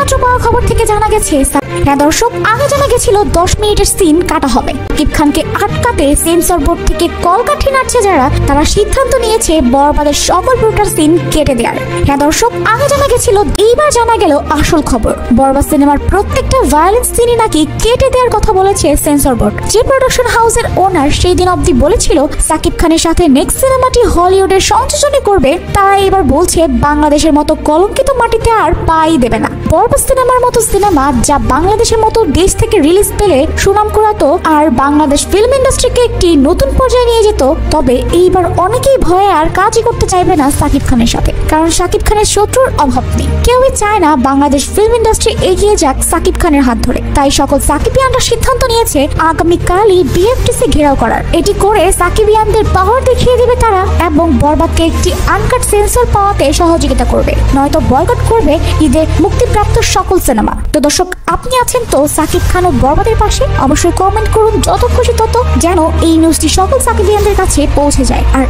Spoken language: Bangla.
এইমাত্র পাওয়া খবর থেকে জানা গেছে, হ্যাঁ দর্শক, আগে জানা গেছিল 10 মিনিটের সিন কাটা হবে। সাকিব খানকে আটকাতে সেন্সর বোর্ড থেকে কলকাঠি নাড়ছে যারা, তারা সিদ্ধান্ত নিয়েছে বরবাদের সকল প্রকার সিন কেটে দেওয়ার। হ্যাঁ দর্শক, আগে জানা গেছিল, এইবার জানা গেল আসল খবর। বরবাদ সিনেমার প্রত্যেকটা ভায়োলেন্স সিনই নাকি কেটে দেওয়ার কথা বলেছে সেন্সর বোর্ড। যে প্রোডাকশন হাউসের ওনার সেই দিন অবধি বলেছিল সাকিব খানের সাথে নেক্সট সিনেমাটি হলিউডের সংযোজনে করবে, তারা এবার বলছে বাংলাদেশের মতো কলঙ্কিত মাটিতে আর পাই দেবে না। বরবাদ সিনেমার মতো সিনেমা যা বাংলাদেশের মতো দেশ থেকে রিলিজ পেলে সুনাম কুড়াতো আর বাংলাদেশ ফিল্ম ইন্ডাস্ট্রিকে একটি নতুন পর্যায়ে নিয়ে যেত, তবে এইবার অনেকেই ভয়ে আর কাজই করতে চাইবে না সাকিব খানের সাথে, কারণ সাকিব খানের শত্রুর অভাব নেই। কেউই চায় না বাংলাদেশ ফিল্ম ইন্ডাস্ট্রি এগিয়ে যাক সাকিব খানের হাত ধরে। তাই সকল সাকিবিয়ানরা সিদ্ধান্ত নিয়েছে আগামীকালই বিএফটিসি ঘেরাও করার। এটি করে সাকিবিয়ানদের পাওয়ার দেখিয়ে দেবে তারা এবং বরবাদকে একটি আনকাট সেন্সর পাওয়াতে সহযোগিতা করবে, নয়তো বয়কট করবে ঈদে মুক্তিপ্রাপ্ত সকল সিনেমা। তো দর্শক, আপনি আছেন তো সাকিব খান ও বরবাদের পাশে? অবশ্যই কমেন্ট করুন, যত খুশি তত, যেন এই নিউজটি সকল সাকিবিয়ানদের কাছে পৌঁছে যায়। আর